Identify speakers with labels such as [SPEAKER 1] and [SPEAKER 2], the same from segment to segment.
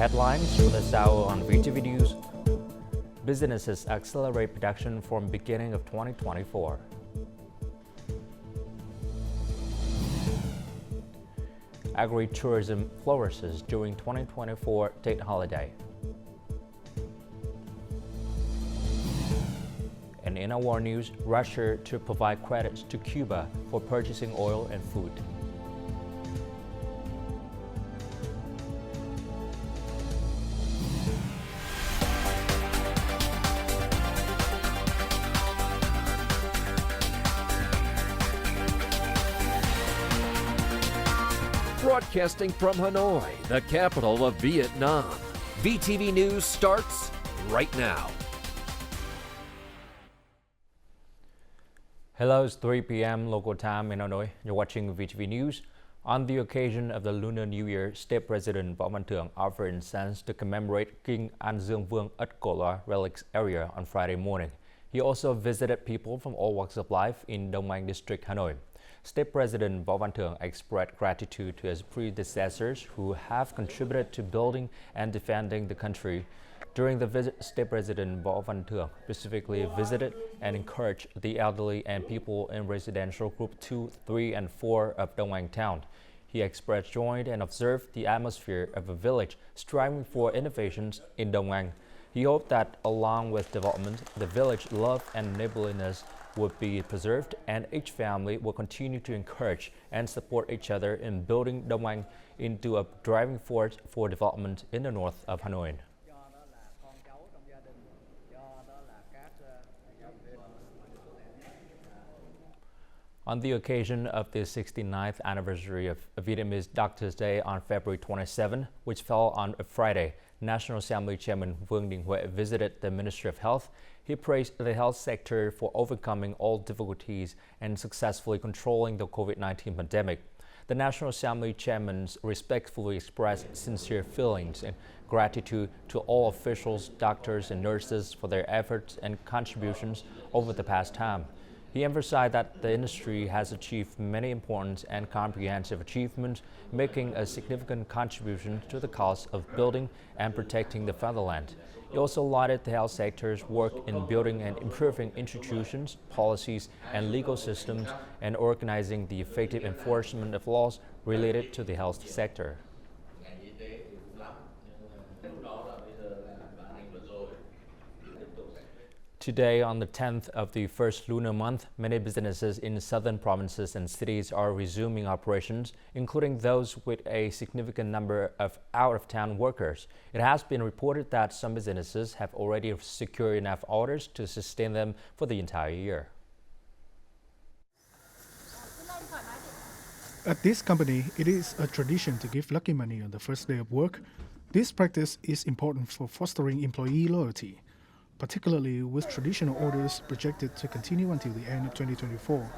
[SPEAKER 1] headlines for this hour on VTV News. Businesses accelerate production from beginning of 2024. Agri-tourism flourishes during 2024 Tet holiday. And in our news, Russia to provide credits to Cuba for purchasing oil and food.
[SPEAKER 2] Broadcasting from Hanoi, the capital of Vietnam. VTV News starts right now.
[SPEAKER 1] Hello, it's 3 p.m. local time in Hanoi. You're watching VTV News. On the occasion of the Lunar New Year, State President Võ Văn Thưởng offered incense to commemorate King An Dương Vương Ất Cổ Loa relics area on Friday morning. He also visited people from all walks of life in Đông Anh District, Hanoi. State President Võ Văn Thưởng expressed gratitude to his predecessors who have contributed to building and defending the country. During the visit, State President Võ Văn Thưởng specifically visited and encouraged the elderly and people in residential group 2, 3, and 4 of Đông Anh town. He expressed joy and observed the atmosphere of a village striving for innovations in Đông Anh. He hoped that along with development, the village love and neighborliness would be preserved and each family will continue to encourage and support each other in building Đông Anh into a driving force for development in the north of Hanoi. On the occasion of the 69th anniversary of Vietnamese Doctors' Day on February 27, which fell on a Friday, National Assembly Chairman Vương Đình Huệ visited the Ministry of Health. He praised the health sector for overcoming all difficulties and successfully controlling the COVID-19 pandemic. The National Assembly Chairman respectfully expressed sincere feelings and gratitude to all officials, doctors, and nurses for their efforts and contributions over the past time. He emphasized that the industry has achieved many important and comprehensive achievements, making a significant contribution to the cause of building and protecting the fatherland. He also lauded the health sector's work in building and improving institutions, policies, and legal systems, and organizing the effective enforcement of laws related to the health sector. Today, on the 10th of the first lunar month, many businesses in southern provinces and cities are resuming operations, including those with a significant number of out-of-town workers. It has been reported that some businesses have already secured enough orders to sustain them for the entire year.
[SPEAKER 3] At this company, it is a tradition to give lucky money on the first day of work. This practice is important for fostering employee loyalty, particularly with traditional orders projected to continue until the end of 2024.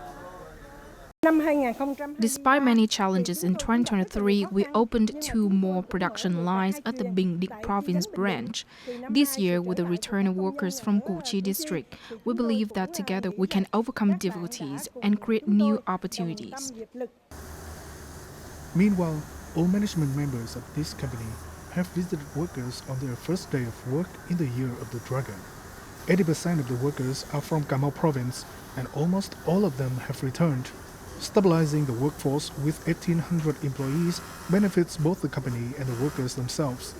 [SPEAKER 4] Despite many challenges in 2023, we opened 2 more production lines at the Bình Định province branch. This year, with the return of workers from Củ Chi district, we believe that together we can overcome difficulties and create new opportunities.
[SPEAKER 3] Meanwhile, all management members of this company have visited workers on their first day of work in the year of the dragon. 80% of the workers are from Cà Mau province and almost all of them have returned. Stabilizing the workforce with 1,800 employees benefits both the company and the workers themselves.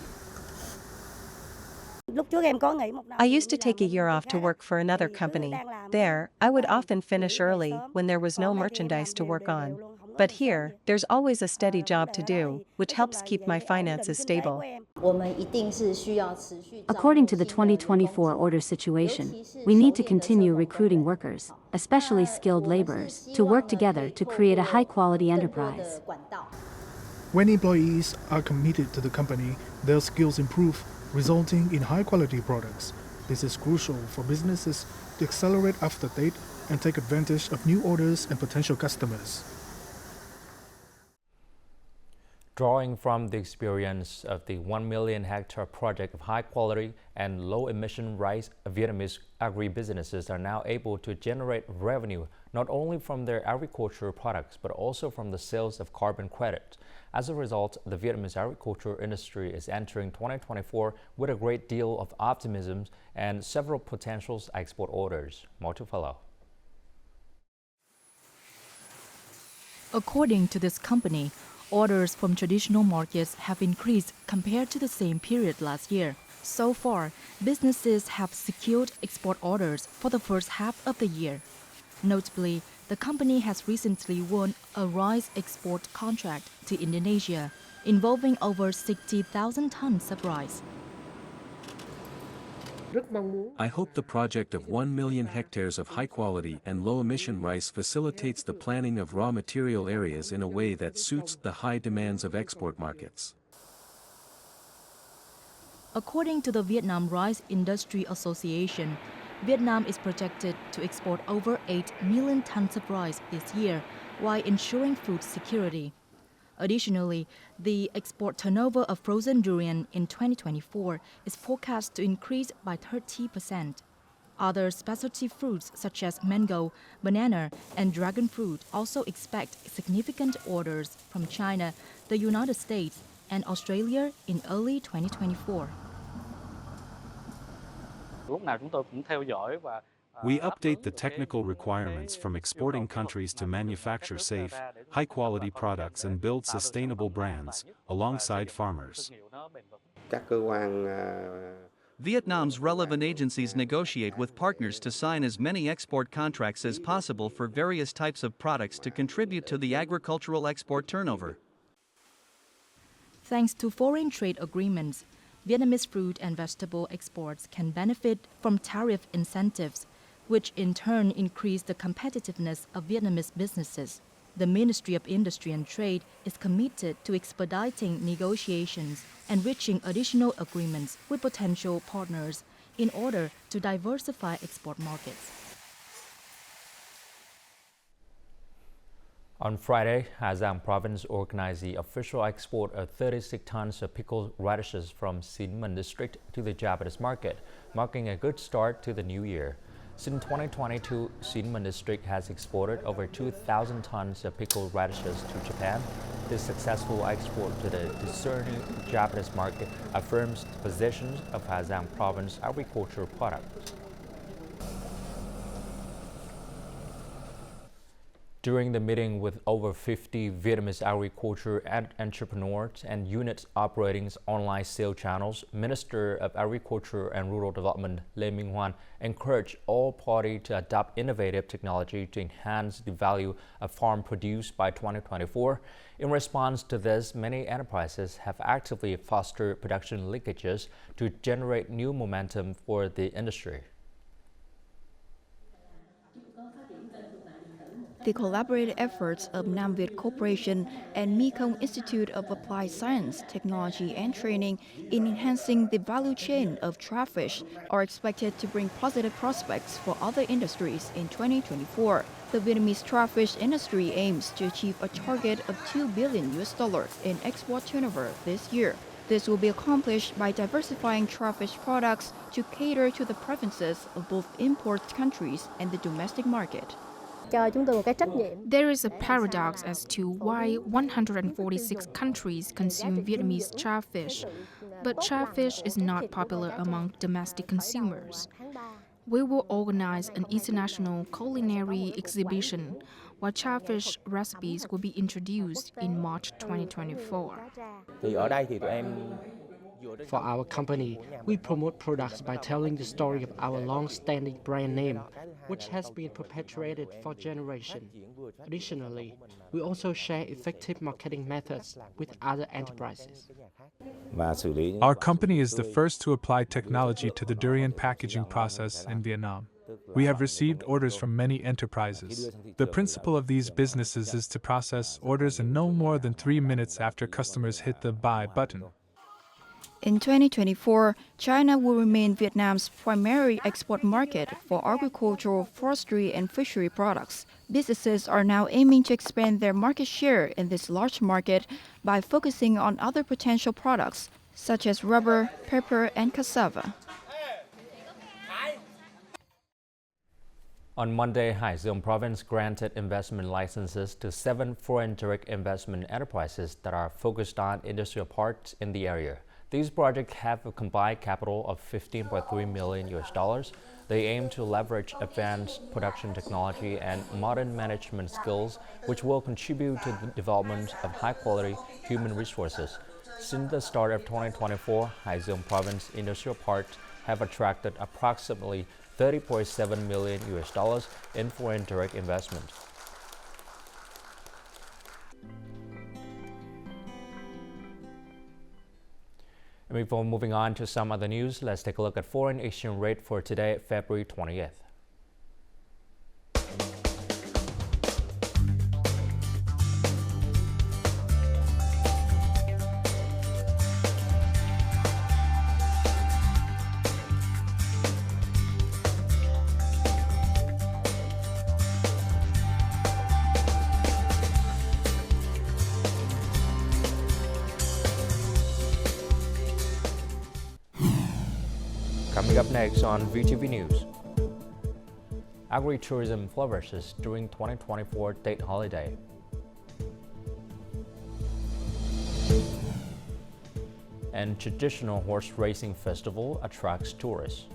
[SPEAKER 5] I used to take a year off to work for another company. There, I would often finish early when there was no merchandise to work on. But here, there's always a steady job to do, which helps keep my finances stable.
[SPEAKER 6] According to the 2024 order situation, we need to continue recruiting workers, especially skilled laborers, to work together to create a high-quality enterprise.
[SPEAKER 3] When employees are committed to the company, their skills improve, resulting in high-quality products. This is crucial for businesses to accelerate after date and take advantage of new orders and potential customers.
[SPEAKER 1] Drawing from the experience of the 1 million hectare project of high quality and low emission rice, Vietnamese agri-businesses are now able to generate revenue not only from their agricultural products but also from the sales of carbon credits. As a result, the Vietnamese agriculture industry is entering 2024 with a great deal of optimism and several potential export orders. More to follow.
[SPEAKER 7] According to this company, orders from traditional markets have increased compared to the same period last year. So far, businesses have secured export orders for the first half of the year. Notably, the company has recently won a rice export contract to Indonesia, involving over 60,000 tons of rice.
[SPEAKER 8] I hope the project of 1 million hectares of high-quality and low-emission rice facilitates the planning of raw material areas in a way that suits the high demands of export markets.
[SPEAKER 7] According to the Vietnam Rice Industry Association, Vietnam is projected to export over 8 million tons of rice this year while ensuring food security. Additionally, the export turnover of frozen durian in 2024 is forecast to increase by 30%. Other specialty fruits such as mango, banana, and dragon fruit also expect significant orders from China, the United States, and Australia in early 2024.
[SPEAKER 9] We update the technical requirements from exporting countries to manufacture safe, high-quality products and build sustainable brands, alongside farmers.
[SPEAKER 10] Vietnam's relevant agencies negotiate with partners to sign as many export contracts as possible for various types of products to contribute to the agricultural export turnover.
[SPEAKER 7] Thanks to foreign trade agreements, Vietnamese fruit and vegetable exports can benefit from tariff incentives, which in turn increase the competitiveness of Vietnamese businesses. The Ministry of Industry and Trade is committed to expediting negotiations and reaching additional agreements with potential partners in order to diversify export markets.
[SPEAKER 1] On Friday, Hà Giang province organized the official export of 36 tons of pickled radishes from Sinh Mân district to the Japanese market, marking a good start to the new year. Since 2022, Sinh Mân district has exported over 2,000 tons of pickled radishes to Japan. This successful export to the discerning Japanese market affirms the position of Hà Giang province agricultural products. During the meeting with over 50 Vietnamese agriculture entrepreneurs and units operating online sales channels, Minister of Agriculture and Rural Development Lê Minh Hoan encouraged all parties to adopt innovative technology to enhance the value of farm produce by 2024. In response to this, many enterprises have actively fostered production linkages to generate new momentum for the industry.
[SPEAKER 11] The collaborative efforts of Nam Việt Corporation and Mekong Institute of Applied Science, Technology and Training in enhancing the value chain of trout fish are expected to bring positive prospects for other industries in 2024. The Vietnamese trout fish industry aims to achieve a target of $2 billion in export turnover this year. This will be accomplished by diversifying trout fish products to cater to the preferences of both import countries and the domestic market.
[SPEAKER 4] There is a paradox as to why 146 countries consume Vietnamese char fish, but char fish is not popular among domestic consumers. We will organize an international culinary exhibition where char fish recipes will be introduced in March 2024.
[SPEAKER 12] For our company, we promote products by telling the story of our long-standing brand name, which has been perpetuated for generations. Additionally, we also share effective marketing methods with other enterprises.
[SPEAKER 13] Our company is the first to apply technology to the durian packaging process in Vietnam. We have received orders from many enterprises. The principle of these businesses is to process orders in no more than 3 minutes after customers hit the buy button.
[SPEAKER 11] In 2024, China will remain Vietnam's primary export market for agricultural, forestry, and fishery products. Businesses are now aiming to expand their market share in this large market by focusing on other potential products, such as rubber, pepper, and cassava.
[SPEAKER 1] On Monday, Hải Dương Province granted investment licenses to 7 foreign direct investment enterprises that are focused on industrial parks in the area. These projects have a combined capital of $15.3 million. They aim to leverage advanced production technology and modern management skills, which will contribute to the development of high-quality human resources. Since the start of 2024, Hải Dương Province industrial parks have attracted approximately $30.7 million in foreign direct investment. And before moving on to some other news, let's take a look at foreign exchange rate for today, February 20th. Coming up next on VTV News. Agri-tourism flourishes during 2024 date holiday. And traditional horse racing festival attracts tourists.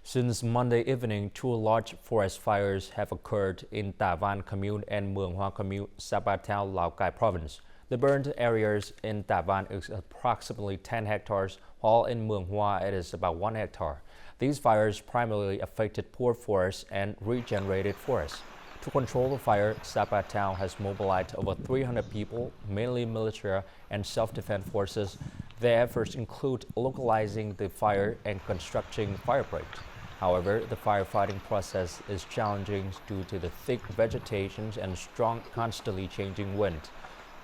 [SPEAKER 1] Since Monday evening, 2 large forest fires have occurred in Tà Văn Commune and Mueang Hoa Commune, Sapa Town, Lào Cai Province. The burned areas in Tà Văn is approximately 10 hectares, while in Mueang Hoa it is about 1 hectare. These fires primarily affected poor forests and regenerated forests. To control the fire, Sapa Town has mobilized over 300 people, mainly military and self-defense forces. Their efforts include localizing the fire and constructing fire breaks. However, the firefighting process is challenging due to the thick vegetation and strong, constantly changing wind.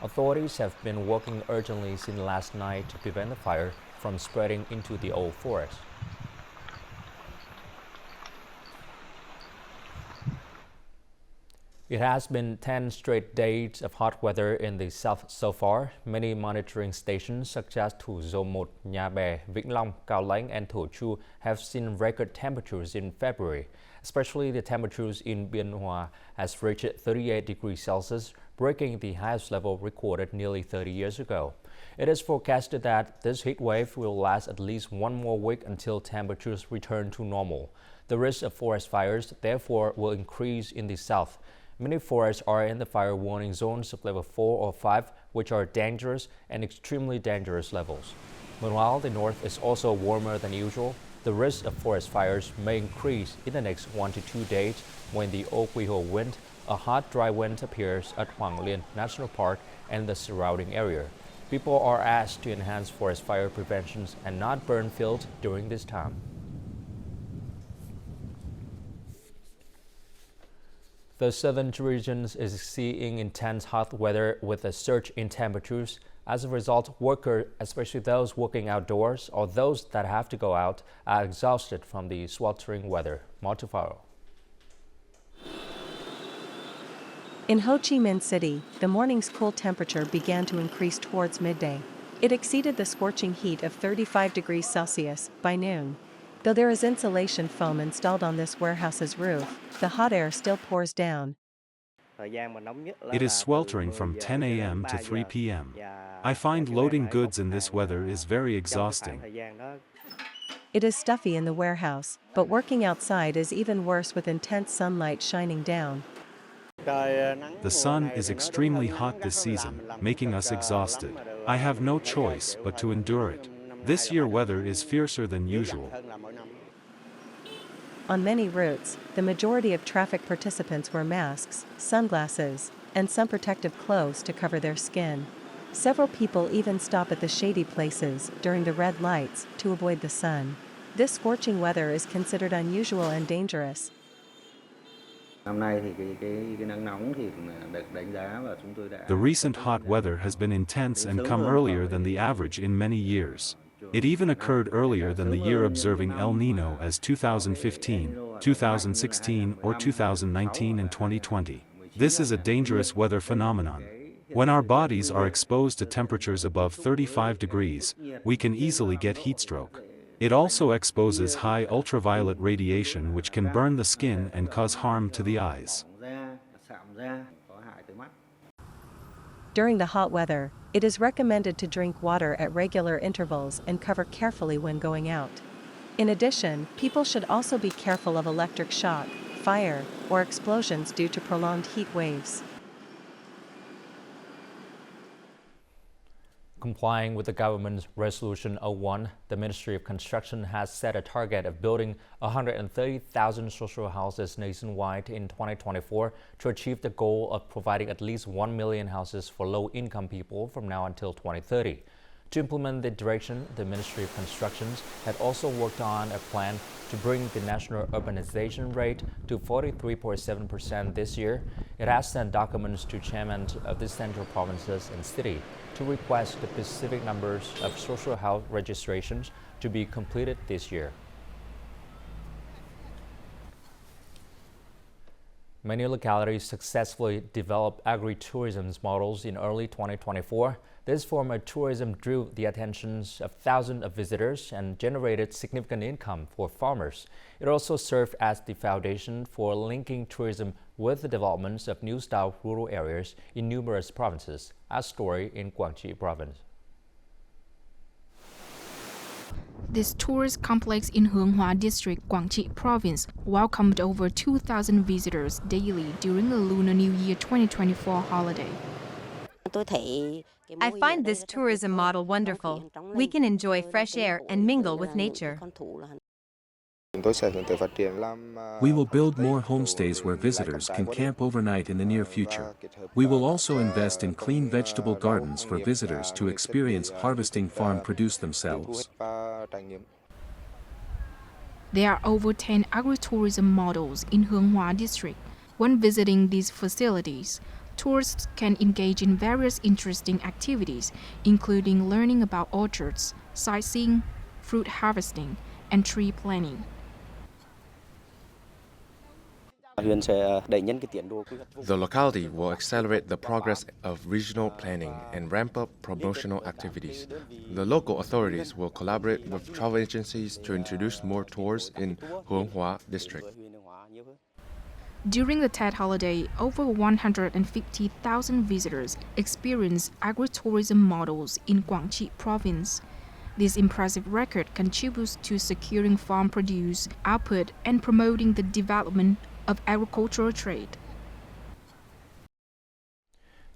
[SPEAKER 1] Authorities have been working urgently since last night to prevent the fire from spreading into the old forest. It has been 10 straight days of hot weather in the south so far. Many monitoring stations such as Thủ Dầu Một, Nhà Bè, Vĩnh Long, Cao Lãnh, and Thổ Chu have seen record temperatures in February. Especially the temperatures in Biên Hòa has reached 38 degrees Celsius, breaking the highest level recorded nearly 30 years ago. It is forecasted that this heat wave will last at least 1 more week until temperatures return to normal. The risk of forest fires, therefore, will increase in the south. Many forests are in the fire warning zones of level 4 or 5, which are dangerous and extremely dangerous levels. Meanwhile, the north is also warmer than usual. The risk of forest fires may increase in the next 1 to 2 days when the Ô Quy Hồ wind, a hot, dry wind, appears at Hoàng Liên National Park and the surrounding area. People are asked to enhance forest fire prevention and not burn fields during this time. The southern regions is seeing intense hot weather with a surge in temperatures. As a result, workers, especially those working outdoors or those that have to go out, are exhausted from the sweltering weather. More to follow.
[SPEAKER 5] In Ho Chi Minh City, the morning's cool temperature began to increase towards midday. It exceeded the scorching heat of 35 degrees Celsius by noon. Though there is insulation foam installed on this warehouse's roof, the hot air still pours down.
[SPEAKER 9] It is sweltering from 10 a.m. to 3 p.m. I find loading goods in this weather is very exhausting.
[SPEAKER 5] It is stuffy in the warehouse, but working outside is even worse with intense sunlight shining down.
[SPEAKER 9] The sun is extremely hot this season, making us exhausted. I have no choice but to endure it. This year weather is fiercer than usual.
[SPEAKER 5] On many routes, the majority of traffic participants wear masks, sunglasses, and some protective clothes to cover their skin. Several people even stop at the shady places during the red lights to avoid the sun. This scorching weather is considered unusual and dangerous.
[SPEAKER 9] The recent hot weather has been intense and come earlier than the average in many years. It even occurred earlier than the year observing El Nino as 2015, 2016, or 2019 and 2020. This is a dangerous weather phenomenon. When our bodies are exposed to temperatures above 35 degrees, we can easily get heat stroke. It also exposes high ultraviolet radiation which can burn the skin and cause harm to the eyes.
[SPEAKER 5] During the hot weather, it is recommended to drink water at regular intervals and cover carefully when going out. In addition, people should also be careful of electric shock, fire, or explosions due to prolonged heat waves.
[SPEAKER 1] Complying with the government's Resolution 01, the Ministry of Construction has set a target of building 130,000 social houses nationwide in 2024 to achieve the goal of providing at least 1 million houses for low-income people from now until 2030. To implement the direction, the Ministry of Construction had also worked on a plan to bring the national urbanization rate to 43.7% this year. It has sent documents to chairmen of the central provinces and city to request the specific numbers of social health registrations to be completed this year. Many localities successfully developed agri-tourism models in early 2024. This form of tourism drew the attention of thousands of visitors and generated significant income for farmers. It also served as the foundation for linking tourism with the developments of new-style rural areas in numerous provinces, as story in Guangxi province.
[SPEAKER 4] This tourist complex in Henghua District, Guangxi Province, welcomed over 2,000 visitors daily during the Lunar New Year 2024 holiday.
[SPEAKER 14] I find this tourism model wonderful. We can enjoy fresh air and mingle with nature.
[SPEAKER 8] We will build more homestays where visitors can camp overnight in the near future. We will also invest in clean vegetable gardens for visitors to experience harvesting farm produce themselves.
[SPEAKER 4] There are over 10 agritourism models in Henghua District. When visiting these facilities, tourists can engage in various interesting activities, including learning about orchards, sightseeing, fruit harvesting, and tree planting.
[SPEAKER 15] The locality will accelerate the progress of regional planning and ramp up promotional activities. The local authorities will collaborate with travel agencies to introduce more tours in Henghua District.
[SPEAKER 4] During the Tet holiday, over 150,000 visitors experienced agritourism models in Guangxi Province. This impressive record contributes to securing farm produce output and promoting the development of agricultural trade.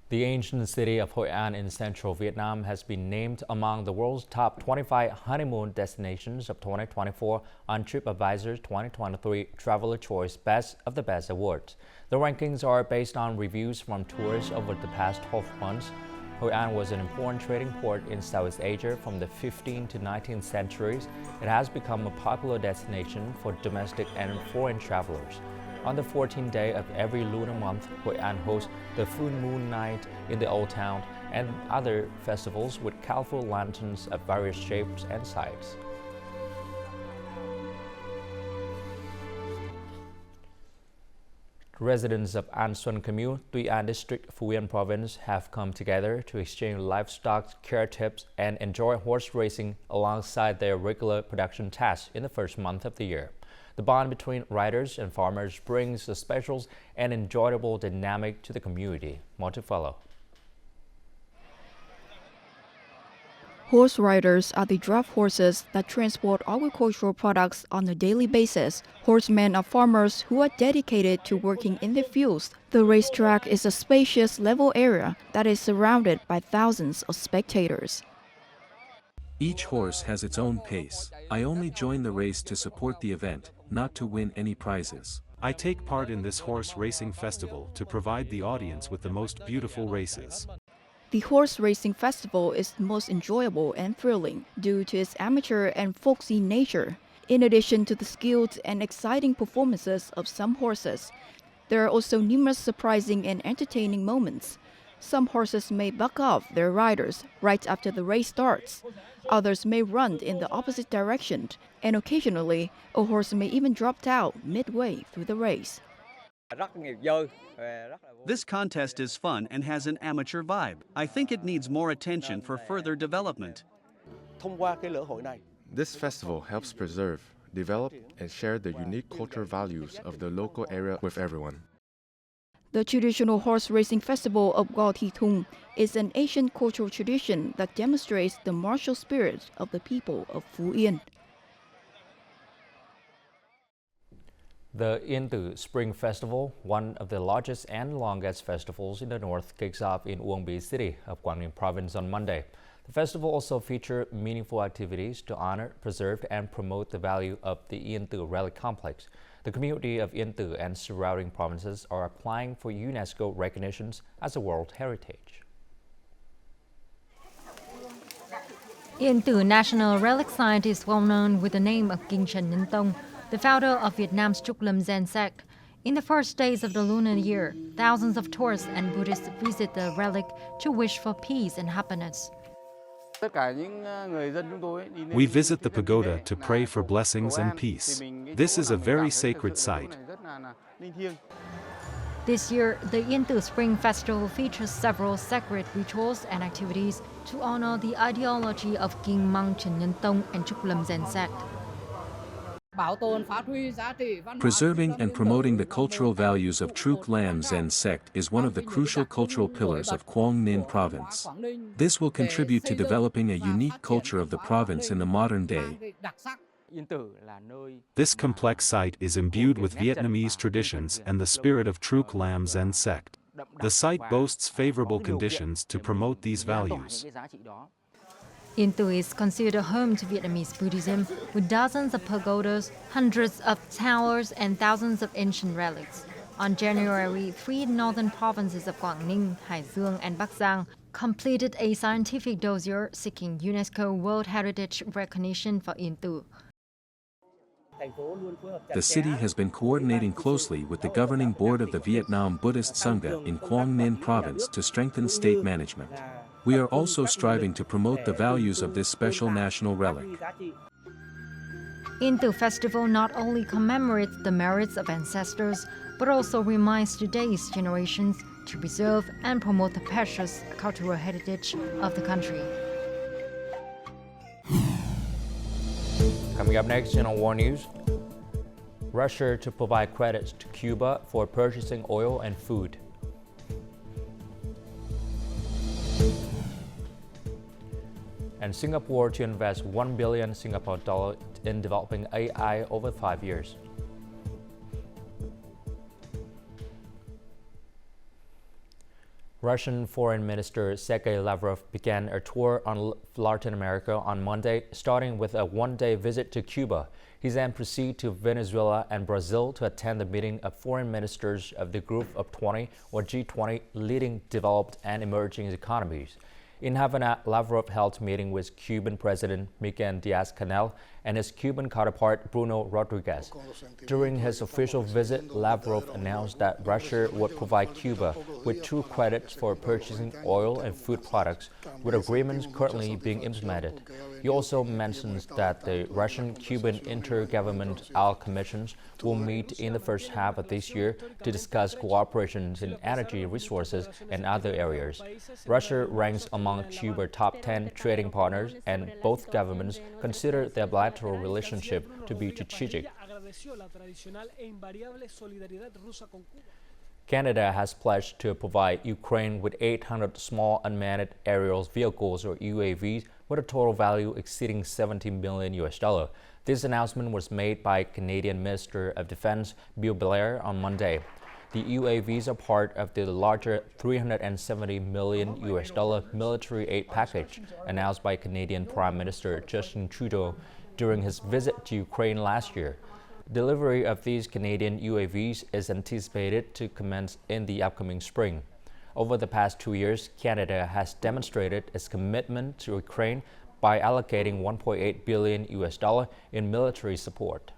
[SPEAKER 1] The ancient city of Hội An in central Vietnam has been named among the world's top 25 honeymoon destinations of 2024 on TripAdvisor's 2023 Traveler Choice Best of the Best Awards. The rankings are based on reviews from tourists over the past 12 months. Hội An was an important trading port in Southeast Asia from the 15th to 19th centuries. It has become a popular destination for domestic and foreign travelers. On the 14th day of every lunar month, Hội An hosts the Full Moon Night in the Old Town and other festivals with colorful lanterns of various shapes and sizes. Residents of An Xuân Commune, Tuy An District, Phú Yên Province have come together to exchange livestock care tips and enjoy horse racing alongside their regular production tasks in the first month of the year. The bond between riders and farmers brings a special and enjoyable dynamic to the community. More to follow.
[SPEAKER 11] Horse riders are the draft horses that transport agricultural products on a daily basis. Horsemen are farmers who are dedicated to working in the fields. The racetrack is a spacious level area that is surrounded by thousands of spectators.
[SPEAKER 8] Each horse has its own pace. I only join the race to support the event, not to win any prizes.
[SPEAKER 9] I take part in this horse racing festival to provide the audience with the most beautiful races.
[SPEAKER 11] The horse racing festival is most enjoyable and thrilling due to its amateur and folksy nature. In addition to the skilled and exciting performances of some horses, there are also numerous surprising and entertaining moments. Some horses may buck off their riders right after the race starts. Others may run in the opposite direction, and occasionally, a horse may even drop out midway through the race.
[SPEAKER 10] This contest is fun and has an amateur vibe. I think it needs more attention for further development.
[SPEAKER 15] This festival helps preserve, develop, and share the unique cultural values of the local area with everyone.
[SPEAKER 11] The traditional horse racing festival of Go Thi Thung is an Asian cultural tradition that demonstrates the martial spirit of the people of Phú Yên.
[SPEAKER 1] The Yên Tử Spring Festival, one of the largest and longest festivals in the north, kicks off in Uông Bí City of Quảng Ninh Province on Monday. The festival also features meaningful activities to honor, preserve, and promote the value of the Yên Tử Relic Complex. The community of Yên Tử and surrounding provinces are applying for UNESCO recognitions as a World Heritage.
[SPEAKER 16] Yên Tử National Relic Site is well known with the name of King Trần Nhân Tông, the founder of Vietnam's Trúc Lâm Zen sect. In the first days of the lunar year, thousands of tourists and Buddhists visit the relic to wish for peace and happiness.
[SPEAKER 9] We visit the pagoda to pray for blessings and peace. This is a very sacred site.
[SPEAKER 16] This year, the Yên Tử Spring Festival features several sacred rituals and activities to honor the ideology of King Mang Trần Nhân Tông and Trúc Lâm Zen sect.
[SPEAKER 8] Preserving and promoting the cultural values of Trúc Lâm Zen sect is one of the crucial cultural pillars of Quảng Ninh Province. This will contribute to developing a unique culture of the province in the modern day.
[SPEAKER 9] This complex site is imbued with Vietnamese traditions and the spirit of Trúc Lâm Zen sect. The site boasts favorable conditions to promote these values.
[SPEAKER 16] Yên Tử is considered a home to Vietnamese Buddhism, with dozens of pagodas, hundreds of towers, and thousands of ancient relics. On January, 3 northern provinces of Quảng Ninh, Hải Dương, and Bắc Giang completed a scientific dossier seeking UNESCO World Heritage recognition for Yên Tử.
[SPEAKER 8] The city has been coordinating closely with the governing board of the Vietnam Buddhist Sangha in Quảng Ninh Province to strengthen state management. We are also striving to promote the values of this special national relic.
[SPEAKER 16] Yên Tử Festival not only commemorates the merits of ancestors, but also reminds today's generations to preserve and promote the precious cultural heritage of the country.
[SPEAKER 1] Coming up next in our War News, Russia to provide credits to Cuba for purchasing oil and food. And Singapore to invest 1 billion Singapore dollars in developing AI over 5 years. Russian Foreign Minister Sergei Lavrov began a tour on Latin America on Monday, starting with a one-day visit to Cuba. He then proceeded to Venezuela and Brazil to attend the meeting of foreign ministers of the Group of 20, or G20, leading developed and emerging economies. In Havana, Lavrov held a meeting with Cuban President Miguel Diaz-Canel and his Cuban counterpart Bruno Rodriguez. During his official visit, Lavrov announced that Russia would provide Cuba with 2 credits for purchasing oil and food products, with agreements currently being implemented. He also mentions that the Russian-Cuban Intergovernmental Commissions will meet in the first half of this year to discuss cooperation in energy resources and other areas. Russia ranks among Cuba's top 10 trading partners, and both governments consider their bilateral relationship to be strategic. Canada has pledged to provide Ukraine with 800 small unmanned aerial vehicles, or UAVs, with a total value exceeding $70 million. This announcement was made by Canadian Minister of Defense Bill Blair on Monday. The UAVs are part of the larger $370 million military aid package announced by Canadian Prime Minister Justin Trudeau during his visit to Ukraine last year. Delivery of these Canadian UAVs is anticipated to commence in the upcoming spring. Over the past 2 years, Canada has demonstrated its commitment to Ukraine by allocating $1.8 billion in military support.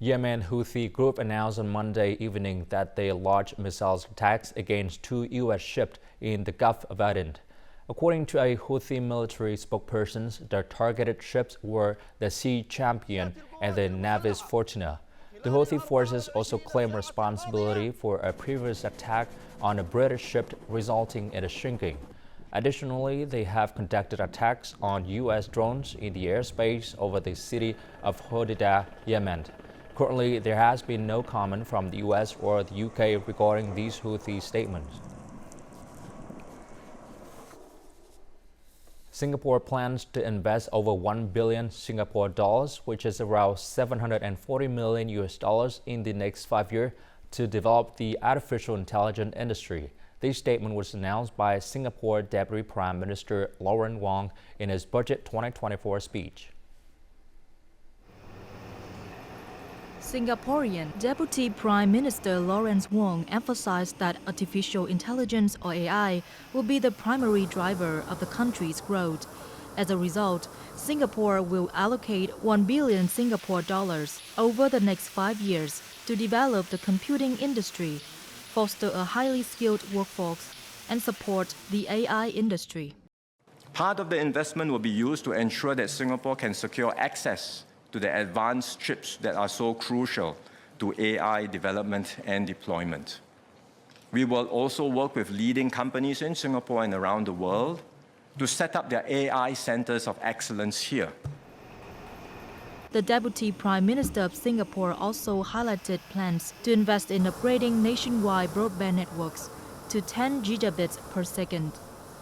[SPEAKER 1] Yemen Houthi group announced on Monday evening that they launched missile attacks against 2 U.S. ships in the Gulf of Aden. According to a Houthi military spokesperson, their targeted ships were the Sea Champion and the Navis Fortuna. The Houthi forces also claim responsibility for a previous attack on a British ship, resulting in a sinking. Additionally, they have conducted attacks on U.S. drones in the airspace over the city of Hodeidah, Yemen. Currently, there has been no comment from the U.S. or the U.K. regarding these Houthi statements. Singapore plans to invest over 1 billion Singapore dollars, which is around $740 million in the next 5 years, to develop the artificial intelligence industry. This statement was announced by Singapore Deputy Prime Minister Lawrence Wong in his Budget 2024 speech.
[SPEAKER 7] Singaporean Deputy Prime Minister Lawrence Wong emphasized that artificial intelligence, or AI, will be the primary driver of the country's growth. As a result, Singapore will allocate 1 billion Singapore dollars over the next 5 years to develop the computing industry, foster a highly skilled workforce, and support the AI industry.
[SPEAKER 17] Part of the investment will be used to ensure that Singapore can secure access to the advanced chips that are so crucial to AI development and deployment. We will also work with leading companies in Singapore and around the world to set up their AI centers of excellence here.
[SPEAKER 7] The Deputy Prime Minister of Singapore also highlighted plans to invest in upgrading nationwide broadband networks to 10 gigabits per second.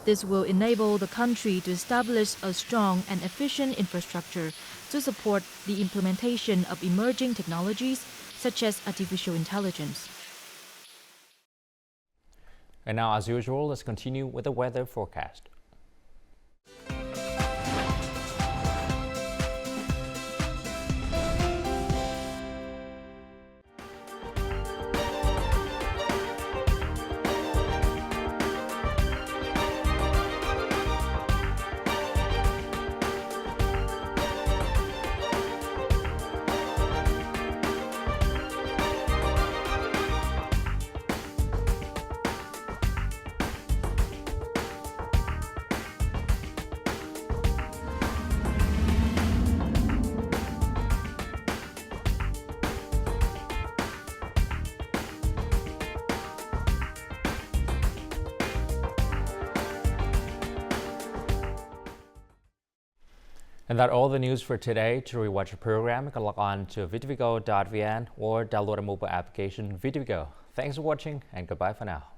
[SPEAKER 7] This will enable the country to establish a strong and efficient infrastructure to support the implementation of emerging technologies such as artificial intelligence.
[SPEAKER 1] And now, as usual, let's continue with the weather forecast. And that's all the news for today. To rewatch the program, you can log on to VTVgo.vn or download a mobile application VTVgo. Thanks for watching and goodbye for now.